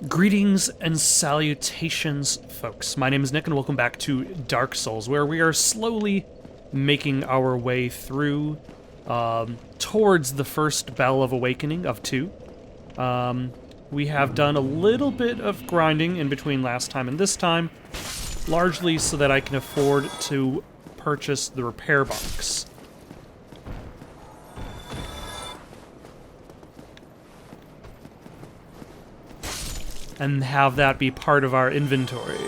Greetings and salutations, folks. My name is Nick, and welcome back to Dark Souls, where we are slowly making our way through towards the first Bell of Awakening of 2. We have done a little bit of grinding in between last time and this time, largely so that I can afford to purchase the repair box. And have that be part of our inventory.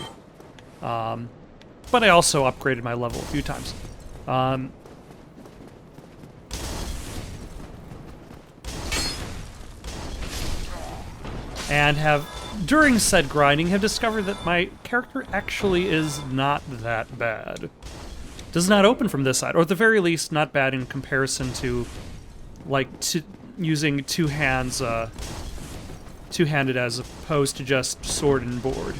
But I also upgraded my level a few times. And have, during said grinding, have discovered that my character actually is not that bad. Does not open from this side, or at the very least, not bad in comparison to, like, using two hands, two-handed as opposed to just sword and board.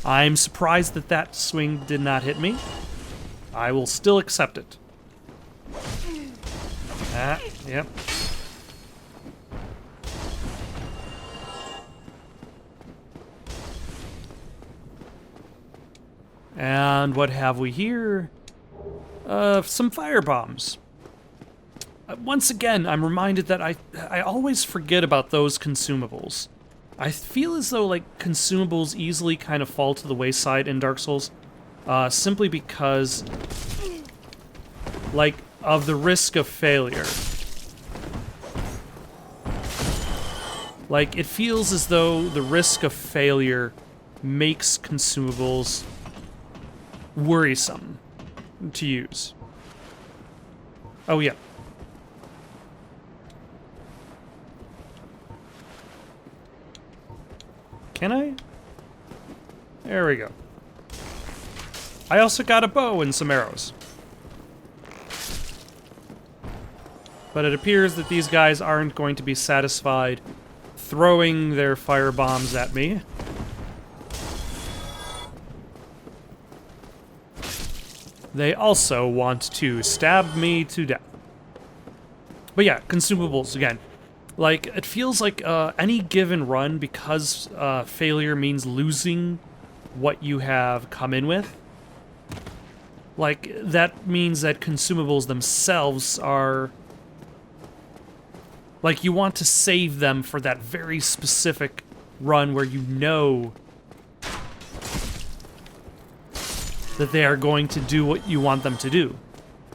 I'm surprised that that swing did not hit me. I will still accept it. Yep. And what have we here? Some fire bombs. Once again, I'm reminded that I always forget about those consumables. I feel as though, like, consumables easily kind of fall to the wayside in Dark Souls, simply because, like, of the risk of failure. Like, it feels as though the risk of failure makes consumables worrisome to use. Oh, yeah. Can I? There we go. I also got a bow and some arrows. But it appears that these guys aren't going to be satisfied throwing their fire bombs at me. They also want to stab me to death. But yeah, consumables again. Like, it feels like any given run, because failure means losing what you have come in with. Like, that means that consumables themselves are... like, you want to save them for that very specific run where you know that they are going to do what you want them to do.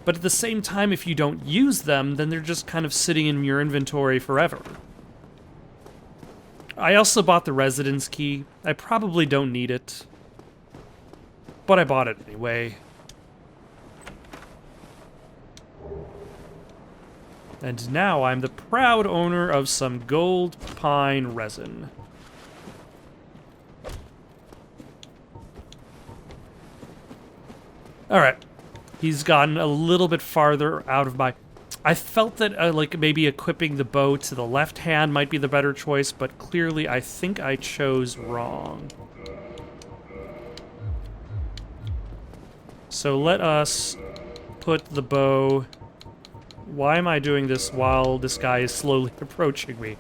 But at the same time, if you don't use them, then they're just kind of sitting in your inventory forever. I also bought the residence key. I probably don't need it, but I bought it anyway. And now I'm the proud owner of some gold pine resin. Alright. He's gotten a little bit farther out of my... I felt that, like, maybe equipping the bow to the left hand might be the better choice, but clearly I think I chose wrong. So let us put the bow... Why am I doing this while this guy is slowly approaching me?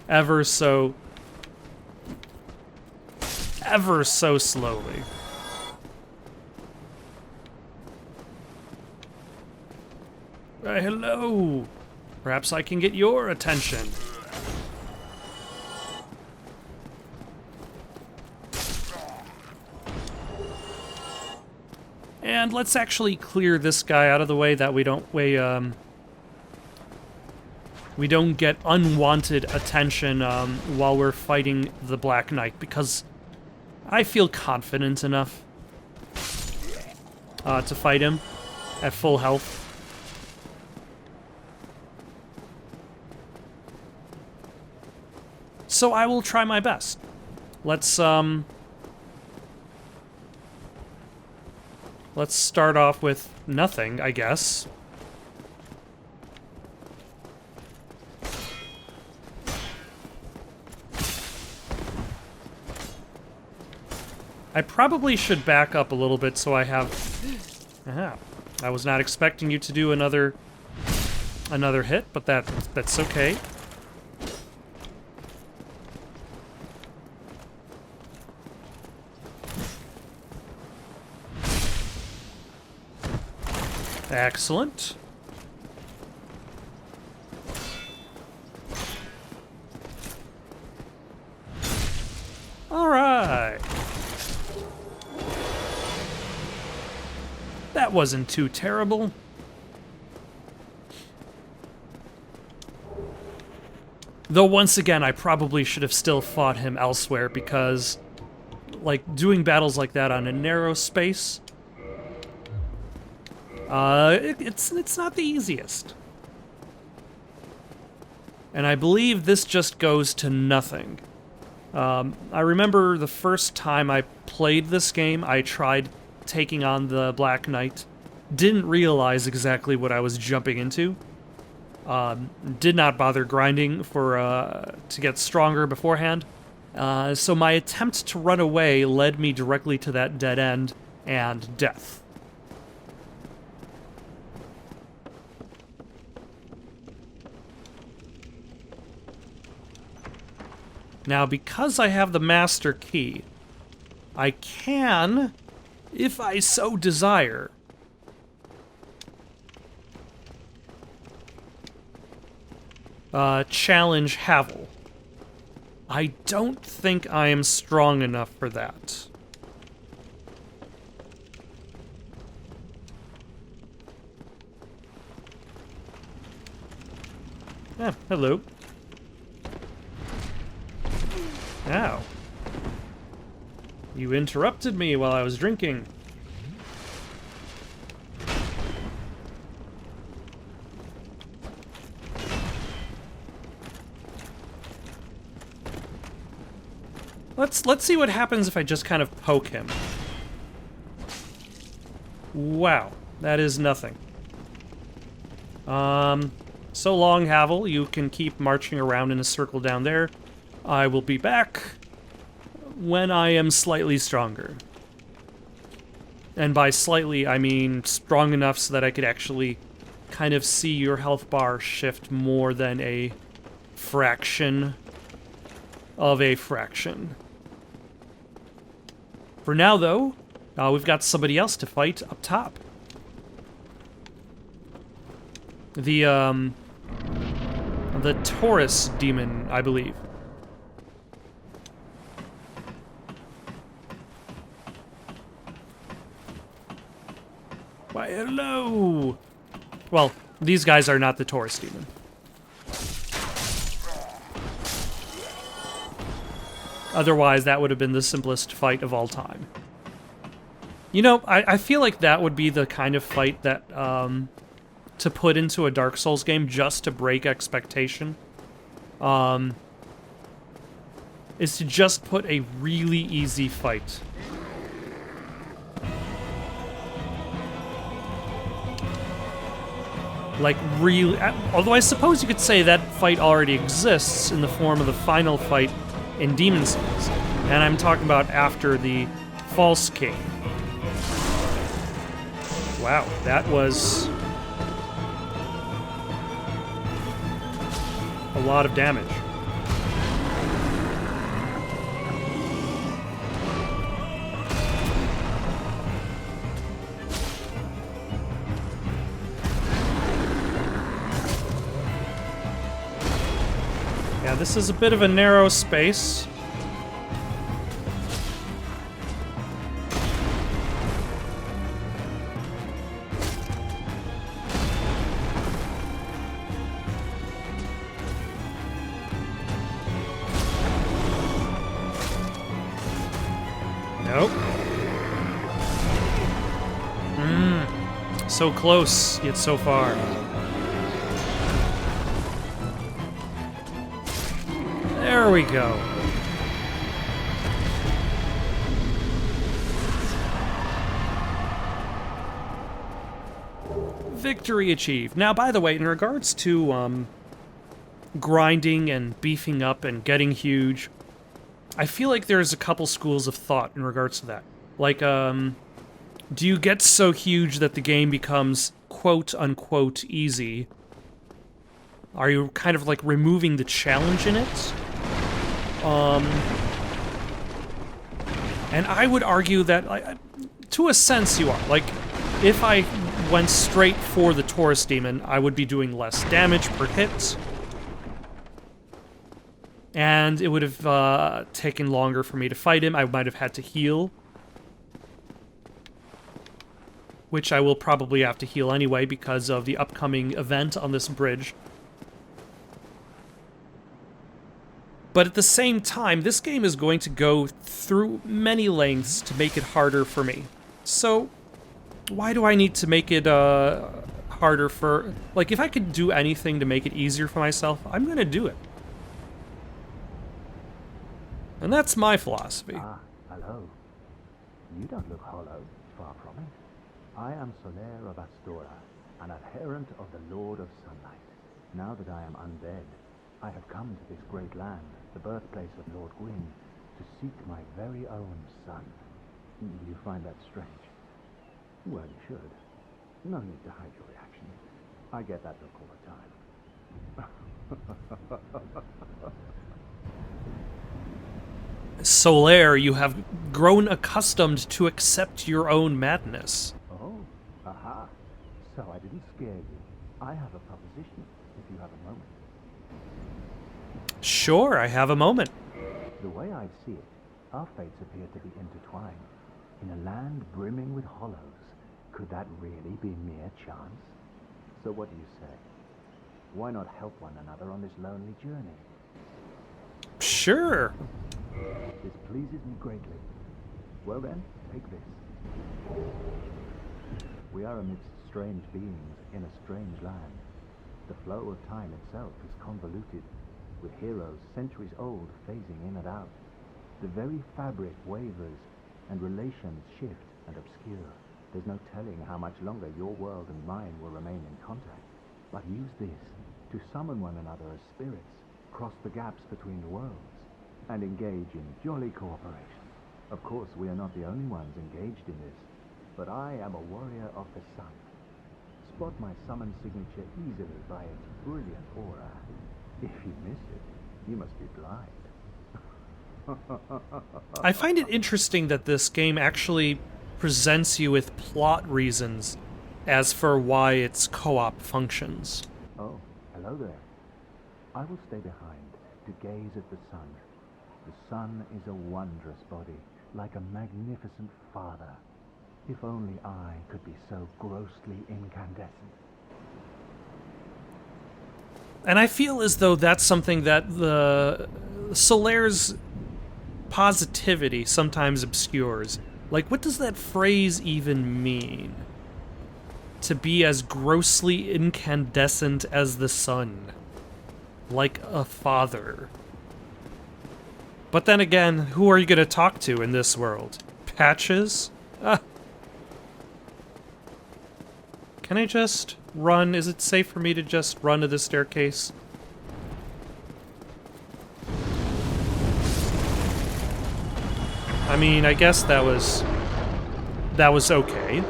Ever so slowly. Hello! Perhaps I can get your attention. And let's actually clear this guy out of the way, that we don't get unwanted attention while we're fighting the Black Knight, because I feel confident enough to fight him at full health. So I will try my best. Let's start off with nothing, I guess. I probably should back up a little bit so I have... Aha. I was not expecting you to do another hit, but that's okay. Excellent. All right. That wasn't too terrible. Though once again, I probably should have still fought him elsewhere because, like, doing battles like that on a narrow space, it's not the easiest. And I believe this just goes to nothing. I remember the first time I played this game, I tried taking on the Black Knight. Didn't realize exactly what I was jumping into. Did not bother grinding to get stronger beforehand. So my attempt to run away led me directly to that dead end and death. Now, because I have the master key, I can, if I so desire, challenge Havel. I don't think I am strong enough for that. Ah, hello. Ow. You interrupted me while I was drinking. Let's see what happens if I just kind of poke him. Wow, that is nothing. So long, Havel. You can keep marching around in a circle down there. I will be back when I am slightly stronger. And by slightly, I mean strong enough so that I could actually kind of see your health bar shift more than a fraction of a fraction. For now, though, we've got somebody else to fight up top. The Taurus Demon, I believe. Why, hello! Well, these guys are not the Taurus Demon. Otherwise, that would have been the simplest fight of all time. You know, I feel like that would be the kind of fight that, to put into a Dark Souls game just to break expectation, is to just put a really easy fight. Like, really... Although I suppose you could say that fight already exists in the form of the final fight in Demon Souls. And I'm talking about after the False King. Wow, that was... a lot of damage. Yeah, this is a bit of a narrow space. Nope. So close, yet so far. There we go. Victory achieved. Now, by the way, in regards to grinding and beefing up and getting huge, I feel like there's a couple schools of thought in regards to that. Like, do you get so huge that the game becomes quote-unquote easy? Are you kind of like removing the challenge in it? And I would argue that, to a sense, you are. Like, if I went straight for the Taurus Demon, I would be doing less damage per hit. And it would have taken longer for me to fight him. I might have had to heal. Which I will probably have to heal anyway because of the upcoming event on this bridge. But at the same time, this game is going to go through many lengths to make it harder for me. So, why do I need to make it harder for... Like, if I could do anything to make it easier for myself, I'm gonna do it. And that's my philosophy. Ah, hello. You don't look hollow, far from it. I am Soler of Astora, an adherent of the Lord of Sunlight. Now that I am undead, I have come to this great land, the birthplace of Lord Gwyn, to seek my very own son. You find that strange? Well, you should. No need to hide your reaction. I get that look all the time. Soler, you have grown accustomed to accept your own madness. Oh, aha. So I didn't scare you. I have a proposition, if you have a moment. Sure, I have a moment. The way I see it, our fates appear to be intertwined. In a land brimming with hollows, could that really be mere chance? So what do you say? Why not help one another on this lonely journey? Sure. This pleases me greatly. Well then, take this. We are amidst strange beings in a strange land. The flow of time itself is convoluted, with heroes centuries old phasing in and out. The very fabric wavers, and relations shift and obscure. There's no telling how much longer your world and mine will remain in contact. But use this to summon one another as spirits, cross the gaps between the worlds, and engage in jolly cooperation. Of course, we are not the only ones engaged in this, but I am a warrior of the sun. Spot my summon signature easily by its brilliant aura. If you miss it, you must be blind. I find it interesting that this game actually presents you with plot reasons as for why its co-op functions. Oh, hello there. I will stay behind to gaze at the sun. The sun is a wondrous body, like a magnificent father. If only I could be so grossly incandescent. And I feel as though that's something that the Soler's positivity sometimes obscures. Like, what does that phrase even mean? To be as grossly incandescent as the sun. Like a father. But then again, who are you going to talk to in this world? Patches? Can I just run? Is it safe for me to just run to the staircase? I mean, I guess that was okay.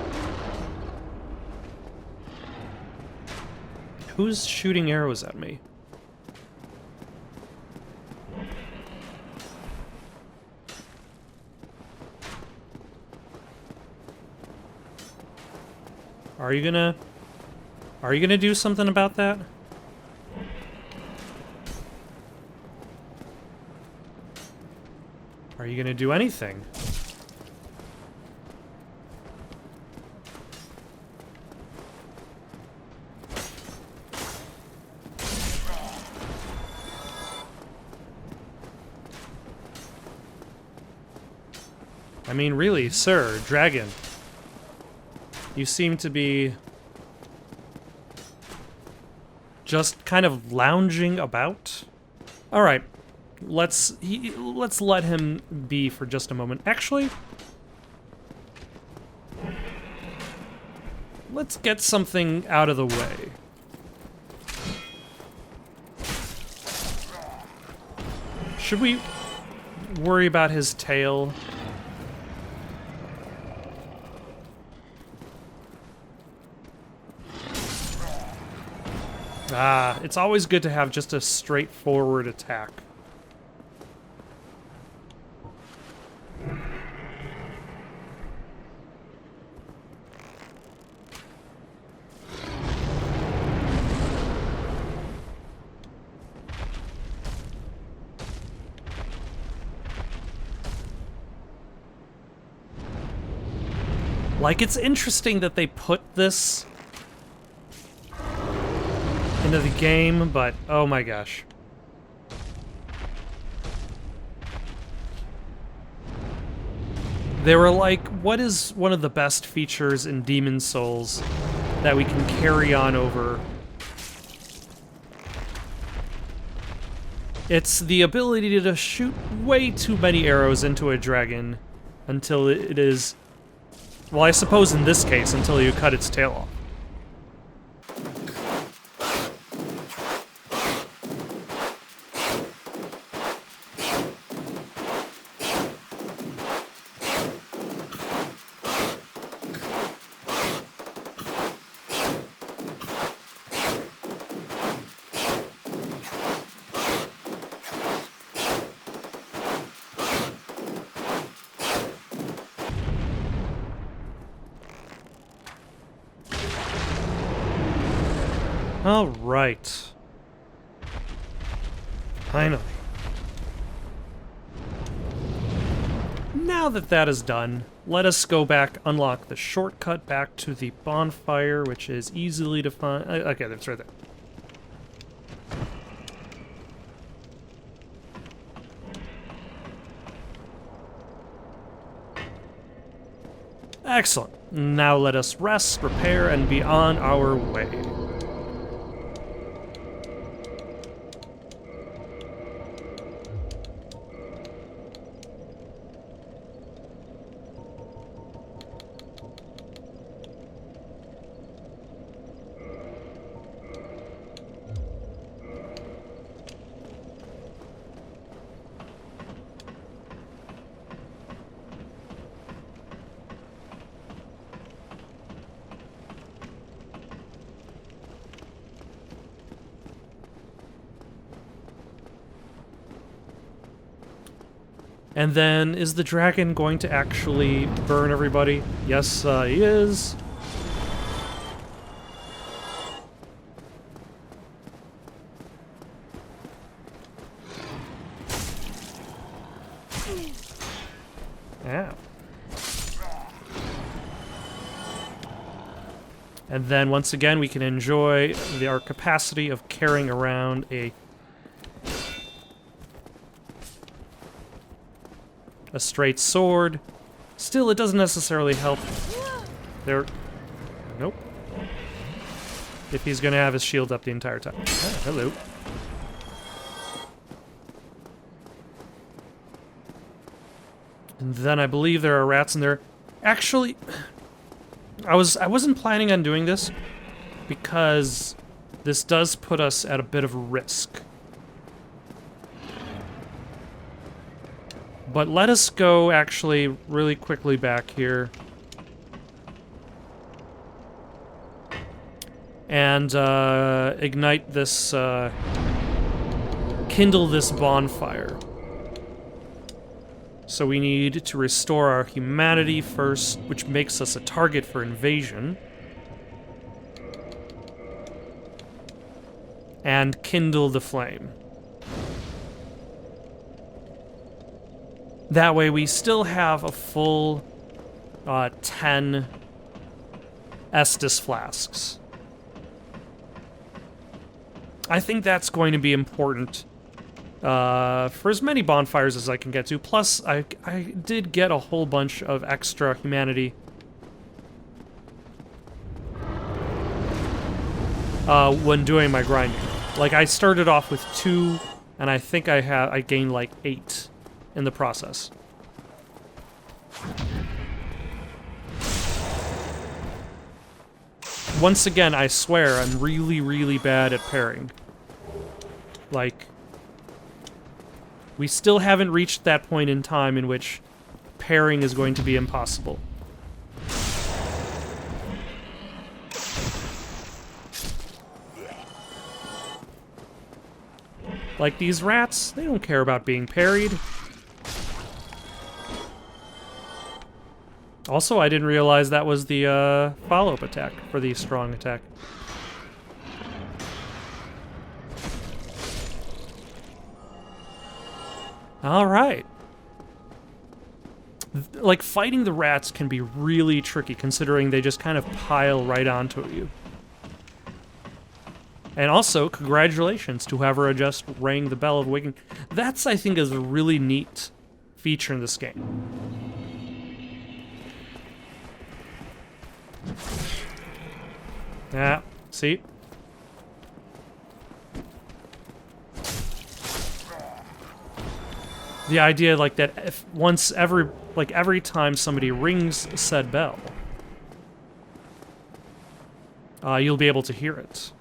Who's shooting arrows at me? Are you gonna do something about that? Are you gonna do anything? I mean, really, sir, dragon. You seem to be just kind of lounging about. All right, let's let him be for just a moment. Actually, let's get something out of the way. Should we worry about his tail? Ah, it's always good to have just a straightforward attack. Like, it's interesting that they put this into the game, but oh my gosh. They were like, what is one of the best features in Demon Souls that we can carry on over? It's the ability to shoot way too many arrows into a dragon until it is, well, I suppose in this case, until you cut its tail off. All right. Finally. Now that that is done, let us go back, unlock the shortcut back to the bonfire, which is easily to find. Okay, that's right there. Excellent. Now let us rest, prepare, and be on our way. And then, is the dragon going to actually burn everybody? Yes, he is. Yeah. And then, once again, we can enjoy our capacity of carrying around a straight sword. Still, it doesn't necessarily help. There. Nope. If he's gonna have his shield up the entire time. Oh, hello. And then I believe there are rats in there. Actually, I wasn't planning on doing this because this does put us at a bit of risk. But let us go, actually, really quickly back here. And, ignite this, kindle this bonfire. So we need to restore our humanity first, which makes us a target for invasion. And kindle the flame. That way we still have a full 10 Estus flasks. I think that's going to be important for as many bonfires as I can get to. Plus, I did get a whole bunch of extra humanity when doing my grinding. Like, I started off with 2, and I think I gained like 8 in the process. Once again, I swear, I'm really, really bad at pairing. Like, we still haven't reached that point in time in which pairing is going to be impossible. Like, these rats, they don't care about being parried. Also, I didn't realize that was the follow-up attack for the strong attack. All right. Like, fighting the rats can be really tricky, considering they just kind of pile right onto you. And also, congratulations to whoever just rang the bell of awakening. That's, I think, is a really neat feature in this game. Yeah, see? The idea, like, that if every time somebody rings said bell, you'll be able to hear it.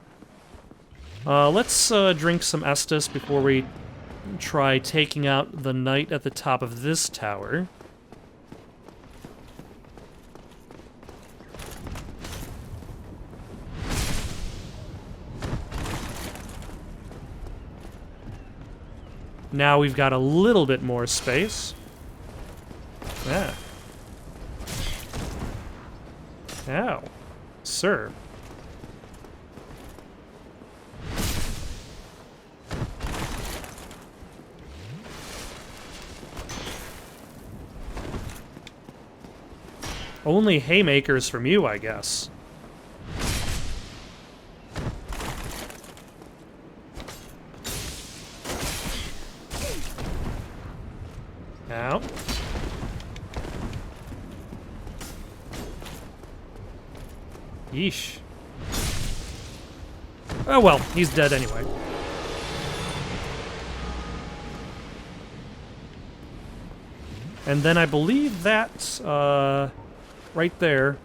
Let's drink some Estus before we try taking out the knight at the top of this tower. Now we've got a little bit more space. Yeah. Ow. Sir. Only haymakers from you, I guess. Ow. Yeesh. Oh well, he's dead anyway. And then I believe that's, right there.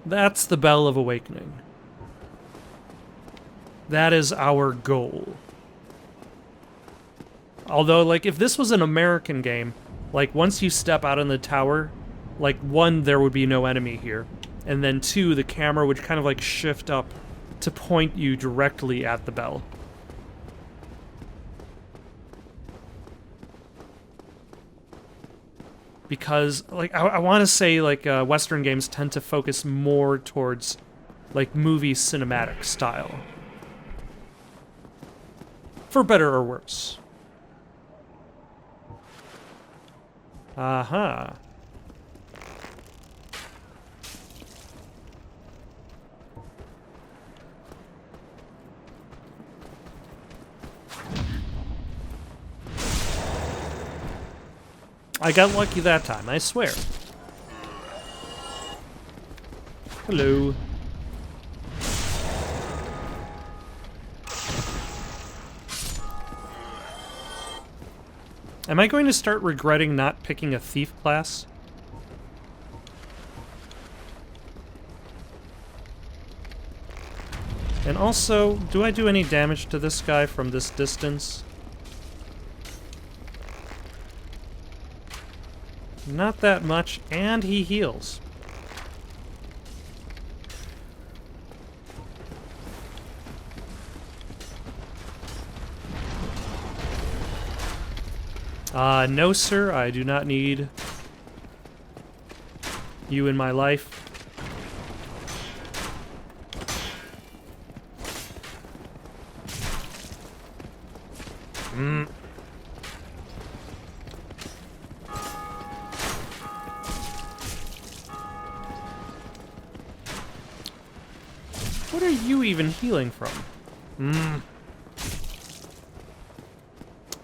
That's the Bell of Awakening. That is our goal. Although, like, if this was an American game, like, once you step out on the tower, like, 1, there would be no enemy here. And then 2, the camera would kind of, like, shift up to point you directly at the bell. Because, like, I want to say, like, Western games tend to focus more towards, like, movie cinematic style. For better or worse. Uh-huh. I got lucky that time, I swear. Hello. Am I going to start regretting not picking a thief class? And also, do I do any damage to this guy from this distance? Not that much, and he heals. No sir, I do not need you in my life. What are you even healing from?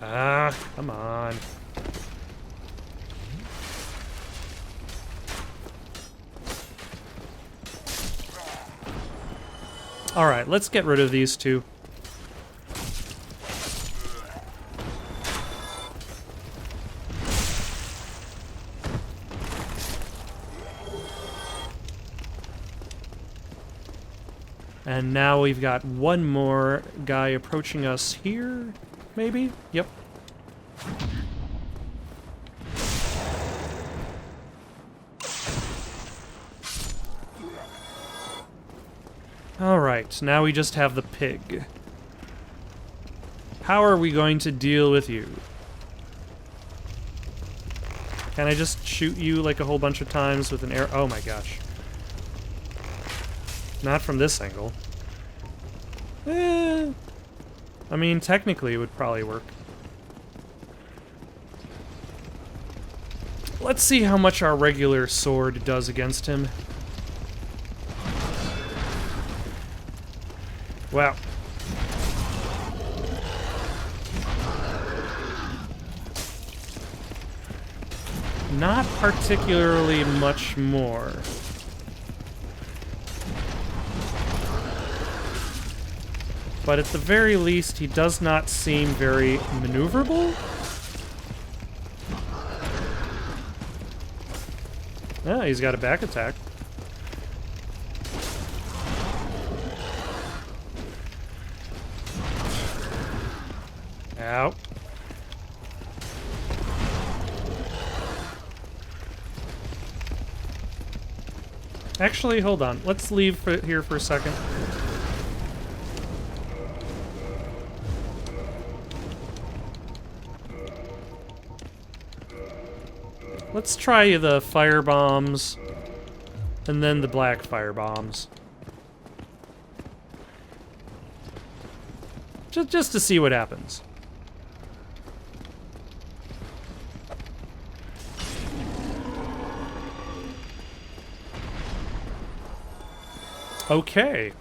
Ah, come on. Alright, let's get rid of these two. And now we've got one more guy approaching us here, maybe? Yep. Alright, now we just have the pig. How are we going to deal with you? Can I just shoot you like a whole bunch of times with an arrow? Oh my gosh. Not from this angle. I mean, technically it would probably work. Let's see how much our regular sword does against him. Wow. Not particularly much more. But at the very least, he does not seem very maneuverable. Ah, he's got a back attack. Ow. Actually, hold on. Let's leave here for a second. Let's try the fire bombs, and then the black fire bombs. Just to see what happens. Okay.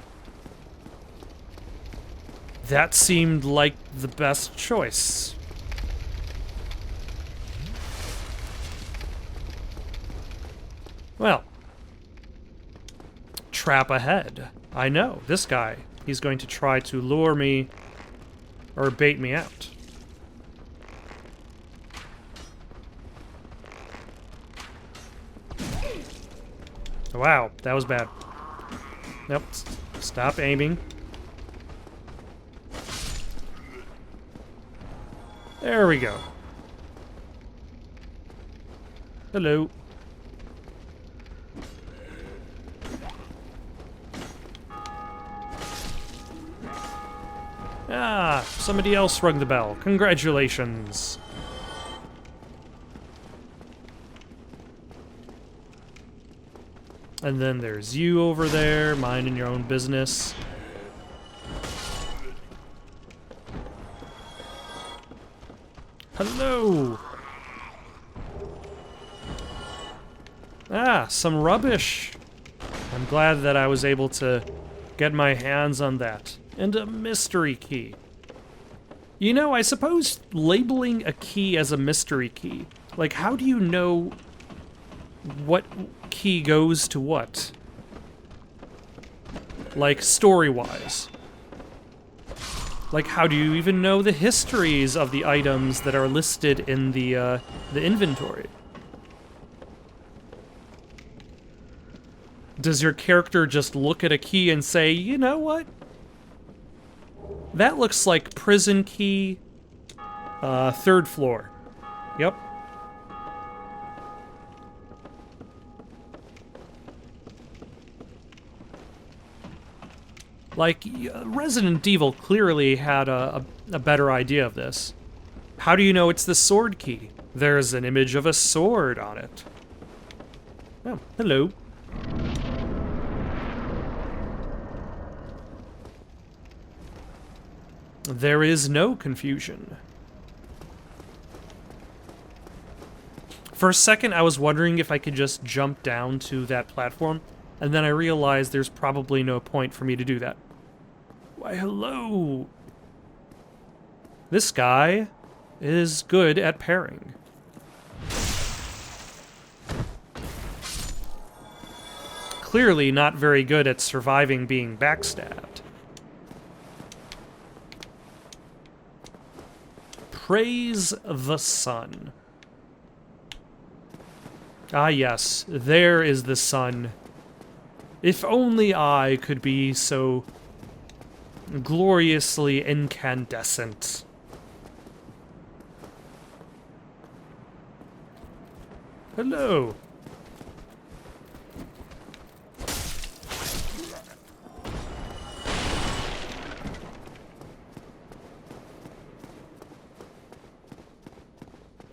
That seemed like the best choice. Well, trap ahead. I know, this guy. He's going to try to lure me or bait me out. Wow, that was bad. Nope, stop aiming. There we go. Hello. Ah, somebody else rung the bell. Congratulations. And then there's you over there, minding your own business. Hello! Ah, some rubbish. I'm glad that I was able to get my hands on that. And a mystery key. You know, I suppose labeling a key as a mystery key, like, how do you know what key goes to what? Like, story-wise. Like, how do you even know the histories of the items that are listed in the inventory? Does your character just look at a key and say, you know what? That looks like prison key, 3rd floor. Yep. Like, Resident Evil clearly had a better idea of this. How do you know it's the sword key? There's an image of a sword on it. Oh, hello. There is no confusion. For a second, I was wondering if I could just jump down to that platform, and then I realized there's probably no point for me to do that. Why, hello! This guy is good at parrying. Clearly not very good at surviving being backstabbed. Praise the sun. Ah yes, there is the sun. If only I could be so gloriously incandescent. Hello.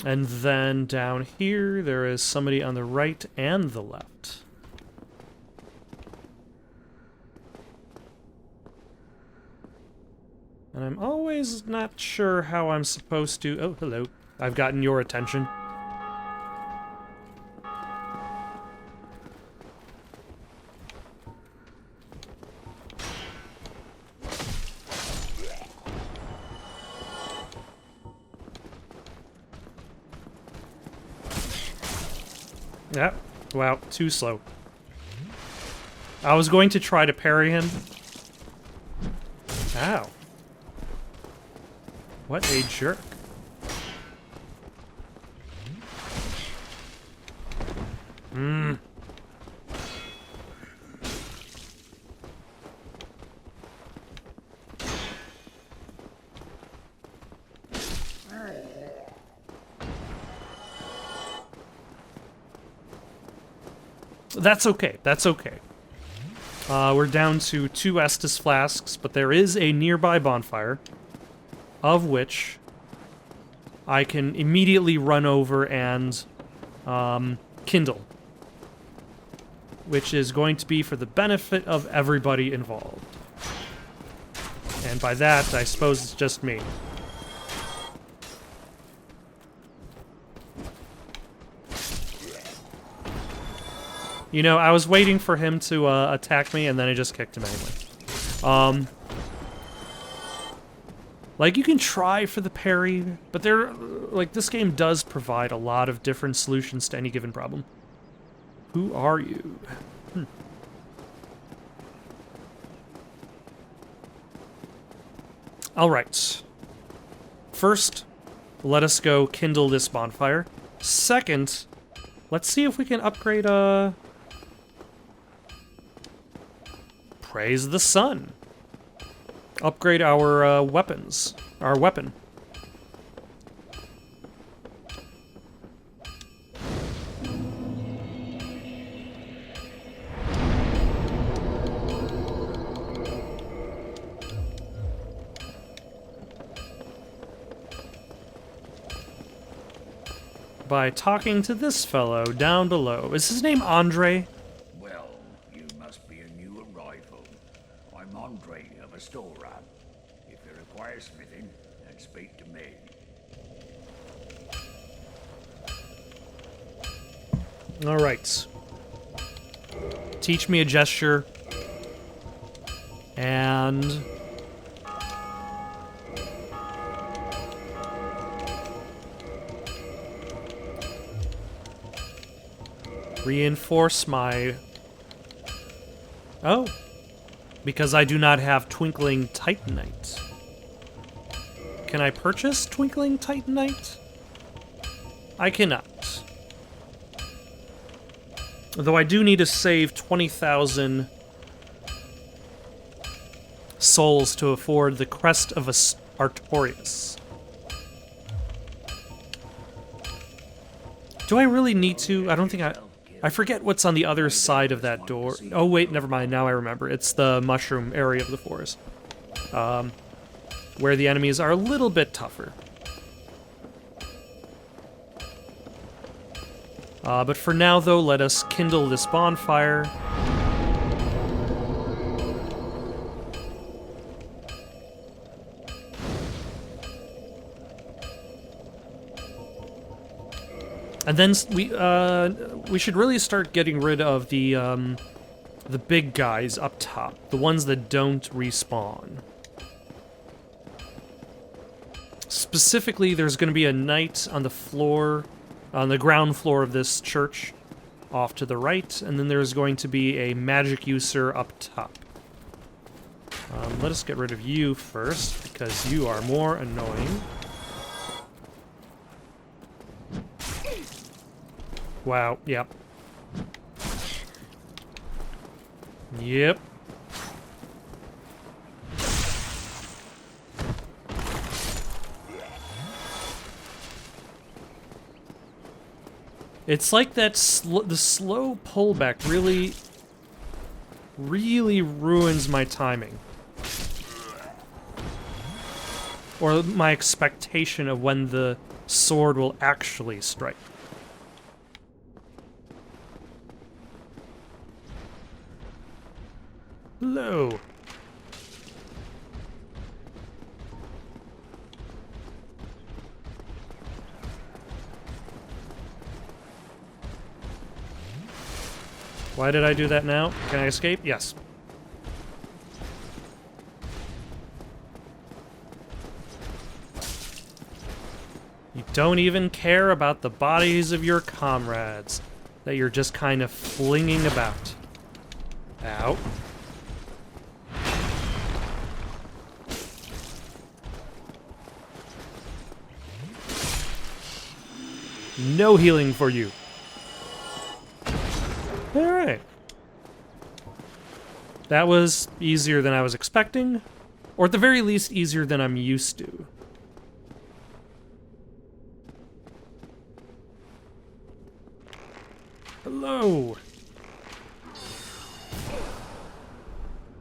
And then down here, there is somebody on the right and the left. And I'm always not sure how I'm supposed to... Oh, hello. I've gotten your attention. Yeah. Wow, too slow. I was going to try to parry him. Ow. What a jerk. Hmm. That's okay. That's okay. We're down to 2 Estus flasks, but there is a nearby bonfire, of which I can immediately run over and kindle, which is going to be for the benefit of everybody involved. And by that, I suppose it's just me. You know, I was waiting for him to attack me, and then I just kicked him anyway. Like, you can try for the parry, but this game does provide a lot of different solutions to any given problem. Who are you? Alright. First, let us go kindle this bonfire. Second, let's see if we can upgrade, Praise the sun. Upgrade our weapons. Our weapon. By talking to this fellow down below. Is his name Andre? Well, you must be a new arrival. I'm Andre of Astoria. If you require smithing, then speak to me. All right. Teach me a gesture. And... reinforce my... Oh. Because I do not have Twinkling Titanite. Can I purchase Twinkling Titanite? I cannot. Though I do need to save 20,000 souls to afford the Crest of Artorias. Do I really need to? I don't think I forget what's on the other side of that door. Oh wait, never mind, now I remember. It's the mushroom area of the forest. Where the enemies are a little bit tougher. But for now, though, let us kindle this bonfire. And then we should really start getting rid of the big guys up top, the ones that don't respawn. Specifically, there's going to be a knight on the floor, on the ground floor of this church, off to the right, and then there's going to be a magic user up top. Let us get rid of you first, because you are more annoying. Wow, yep. Yep. It's like that the slow pullback really ruins my timing. Or my expectation of when the sword will actually strike. Hello. Why did I do that now? Can I escape? Yes. You don't even care about the bodies of your comrades. that you're just kind of flinging about. Ow. No healing for you. Alright. That was easier than I was expecting, or at the very least easier than I'm used to. Hello.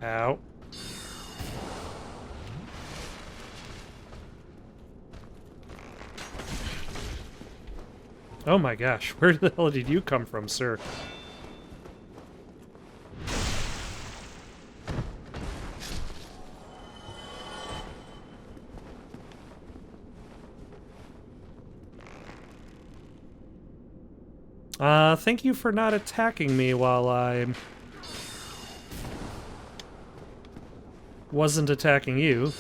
Ow. Oh my gosh, where the hell did you come from, sir? Thank you for not attacking me while I wasn't attacking you.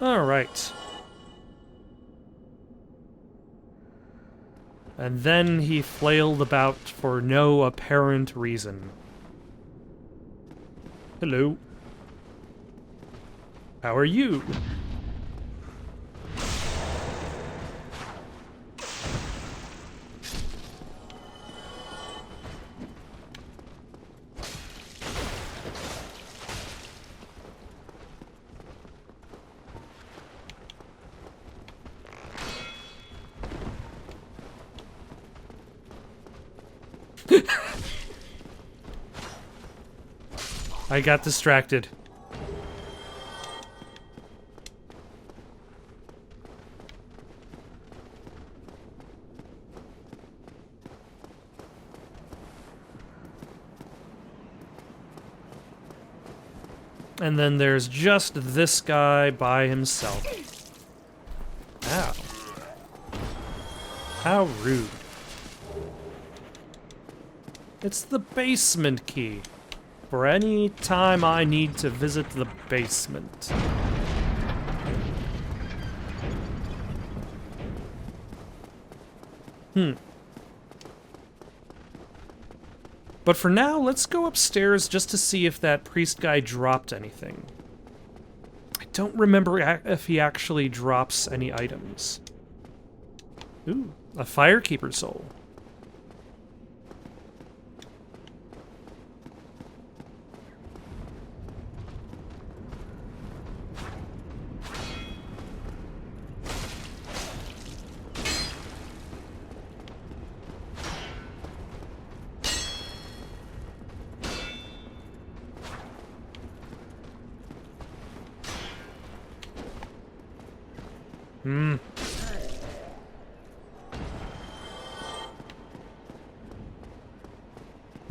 All right. And then he flailed about for no apparent reason. Hello. How are you? I got distracted. And then there's just this guy by himself. Ow. How rude. It's the basement key. For any time I need to visit the basement. But for now, let's go upstairs just to see if that priest guy dropped anything. I don't remember if he actually drops any items. Ooh, a firekeeper soul.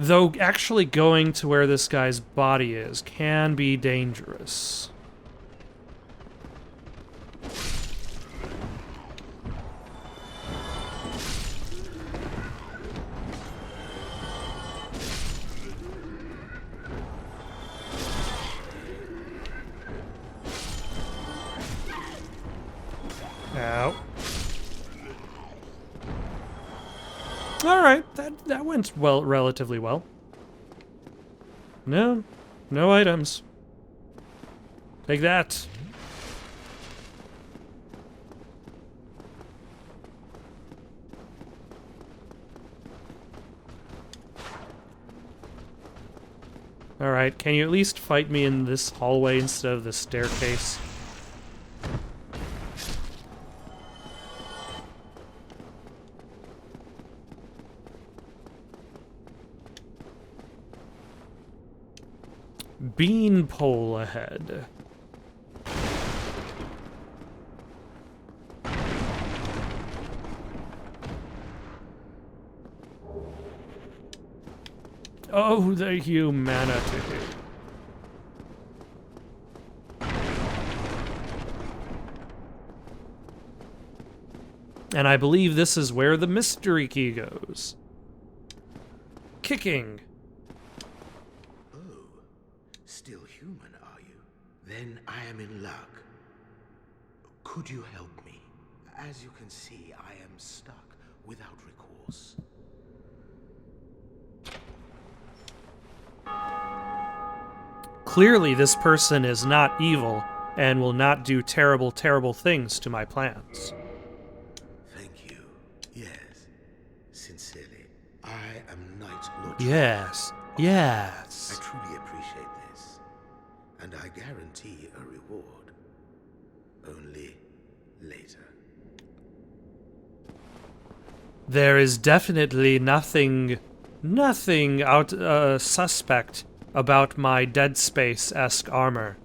Though actually going to where this guy's body is can be dangerous. Ow. Alright, that went well, relatively well. No items. Take that. Alright, can you at least fight me in this hallway instead of the staircase? Beanpole ahead. Oh, the humanity. And I believe this is where the mystery key goes. kicking. Oh, still human, are you? Then I am in luck. Could you help me? As you can see, I am stuck without recourse. Clearly, this person is not evil and will not do terrible, terrible things to my plans. Thank you. Yes, sincerely. I am Knight Lord. Yes, yes. I truly appreciate this, and I guarantee a reward. Only later. There is definitely nothing suspect about my Dead Space-esque armor.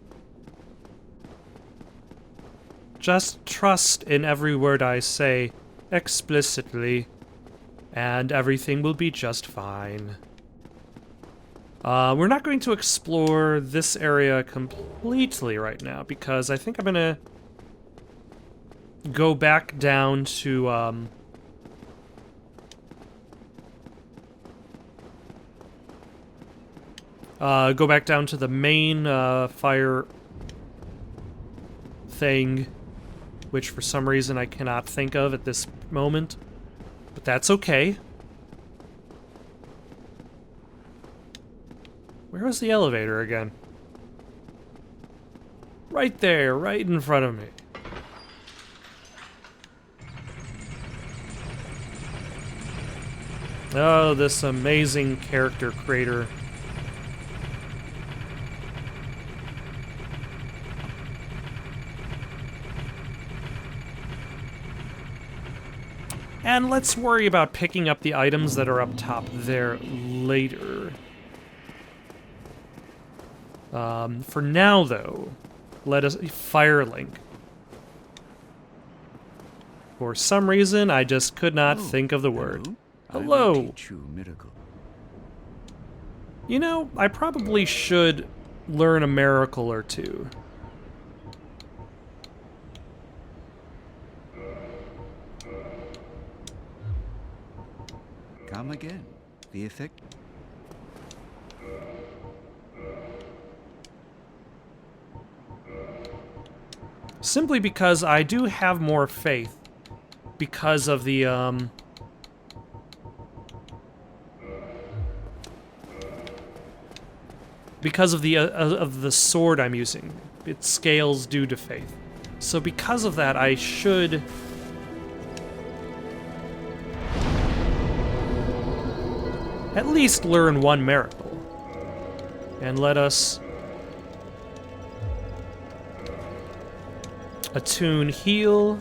Just trust in every word I say explicitly, and everything will be just fine. We're not going to explore this area completely right now, because I think I'm gonna go back down to, go back down to the main, fire thing, which for some reason I cannot think of at this moment, but that's okay. Where was the elevator again? Right there, right in front of me. Oh, this amazing character creator. And let's worry about picking up the items that are up top there later. For now, though, let us... Firelink. For some reason, I just could not think of the word. Hello. I will teach you a miracle. You know, I probably should learn a miracle or two. Come again. The effect. Simply because I do have more faith because of the, because of the sword I'm using. It scales due to faith. So because of that, I should... at least learn one miracle. And let us... attune heal.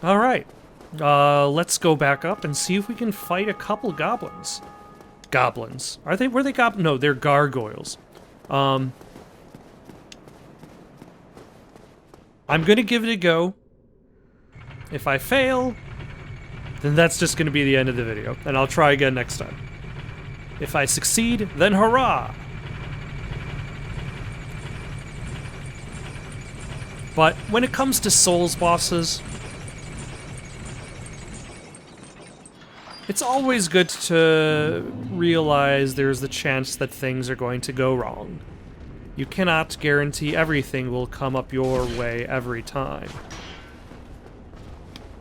Alright. Let's go back up and see if we can fight a couple goblins. Goblins. Were they goblins? No, they're gargoyles. I'm gonna give it a go. If I fail, then that's just gonna be the end of the video, and I'll try again next time. If I succeed, then hurrah! But when it comes to Souls bosses, it's always good to realize there's the chance that things are going to go wrong. You cannot guarantee everything will come up your way every time.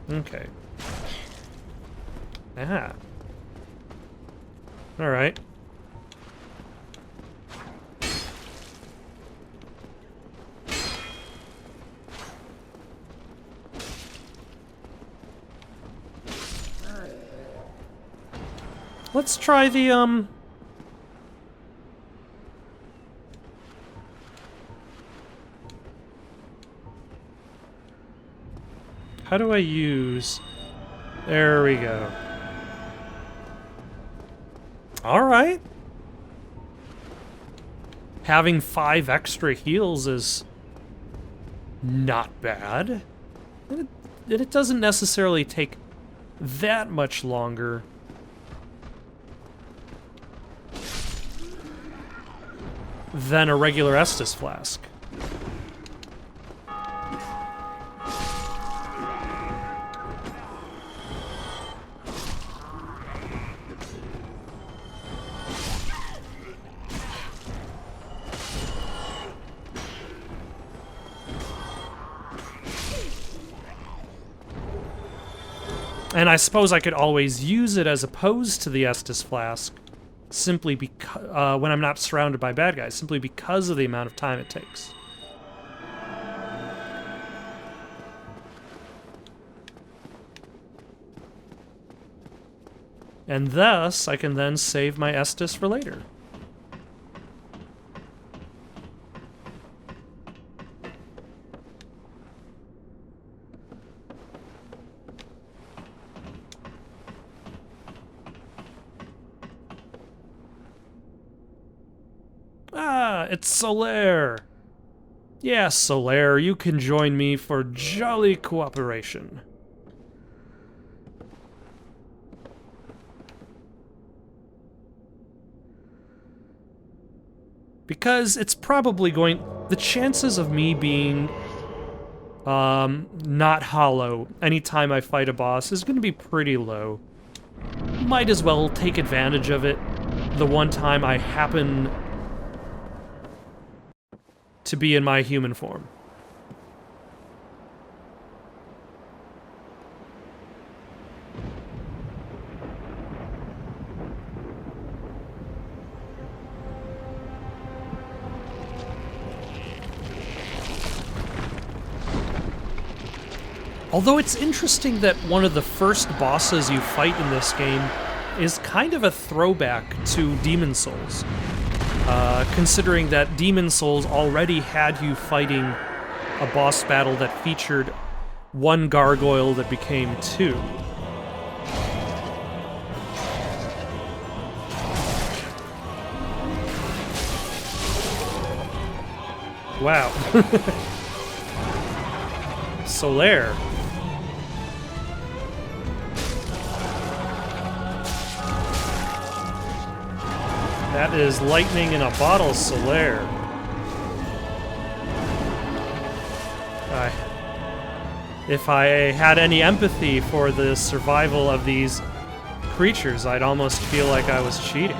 Okay. Ah. Alright. Let's try the, how do I use... There we go. Alright. Having 5 extra heals is not bad. And it doesn't necessarily take that much longer than a regular Estus flask. And I suppose I could always use it as opposed to the Estus Flask, simply because when I'm not surrounded by bad guys, simply because of the amount of time it takes. And thus, I can then save my Estus for later. Ah, it's Solaire! Yes, Solaire, you can join me for jolly cooperation. Because it's probably going... The chances of me being not hollow anytime I fight a boss is going to be pretty low. Might as well take advantage of it the one time I happen to be in my human form. Although it's interesting that one of the first bosses you fight in this game is kind of a throwback to Demon Souls. Considering that Demon Souls already had you fighting a boss battle that featured one gargoyle that became two. Wow. Solaire. That is lightning in a bottle, Solaire. If I had any empathy for the survival of these creatures, I'd almost feel like I was cheating.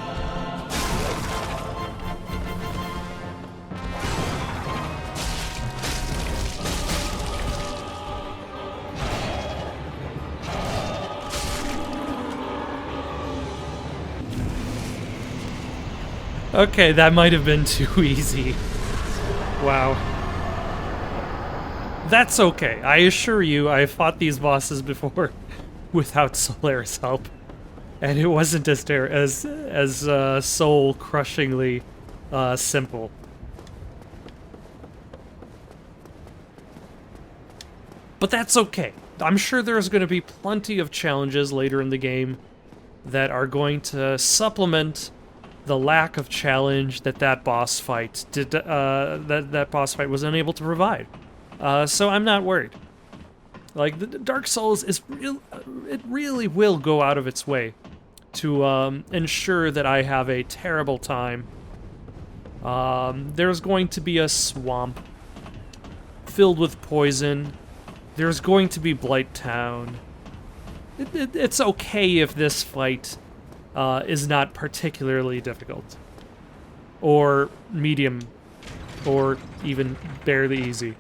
Okay, that might have been too easy. Wow. That's okay. I assure you, I have fought these bosses before without Solaire's help, and it wasn't as soul-crushingly simple. But that's okay. I'm sure there's going to be plenty of challenges later in the game that are going to supplement the lack of challenge that boss fight that boss fight was unable to provide. So I'm not worried. Like, the Dark Souls is it really will go out of its way to ensure that I have a terrible time. There's going to be a swamp filled with poison. There's going to be Blight Town. It's okay if this fight is not particularly difficult, or medium, or even barely easy.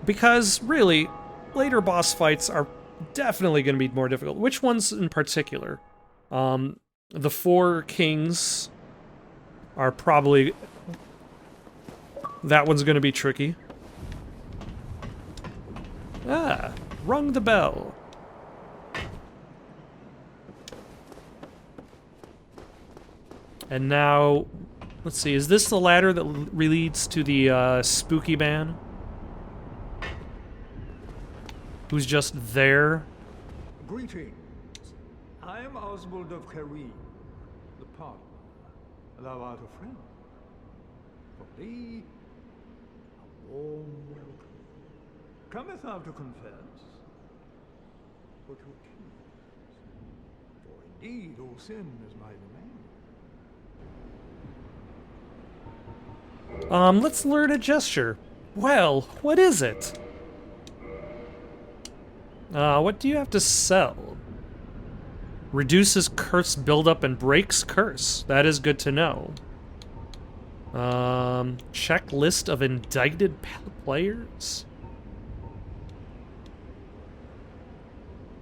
Because, really, later boss fights are definitely going to be more difficult. Which ones in particular? The Four Kings are probably... That one's going to be tricky. Ah, rung the bell. And now, let's see, is this the ladder that leads to the spooky man? Who's just there? Greetings. I am Oswald of Careem, the partner. Thou art a friend. For thee, a warm welcome. Cometh thou to confess? Or to accuse? For indeed all sin is my domain. Let's learn a gesture. Well, what is it? What do you have to sell? Reduces curse buildup and breaks curse. That is good to know. Check list of indicted players.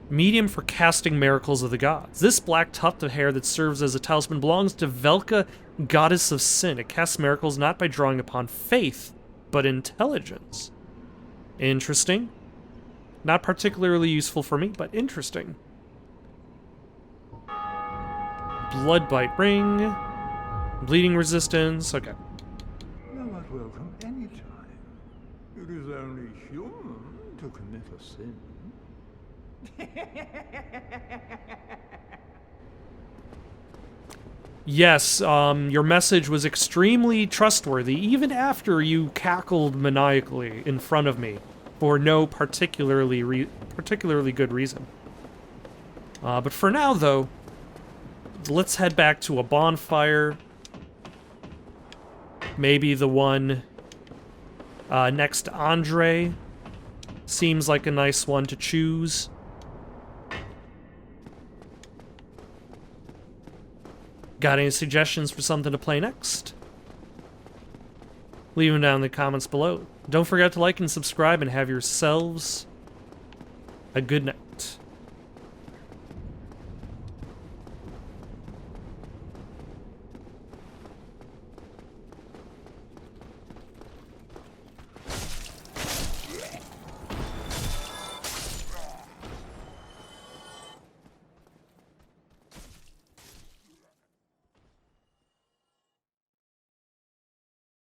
Medium for casting miracles of the gods. This black tuft of hair that serves as a talisman belongs to Velka, goddess of sin. It casts miracles not by drawing upon faith, but intelligence. Interesting. Not particularly useful for me, but interesting. Bloodbite ring. Bleeding resistance. Okay. Thou art welcome any time. It is only human to commit a sin. Yes, your message was extremely trustworthy, even after you cackled maniacally in front of me for no particularly good reason. But for now, though, let's head back to a bonfire. Maybe the one next to Andre seems like a nice one to choose. Got any suggestions for something to play next? Leave them down in the comments below. Don't forget to like and subscribe, and have yourselves a good night.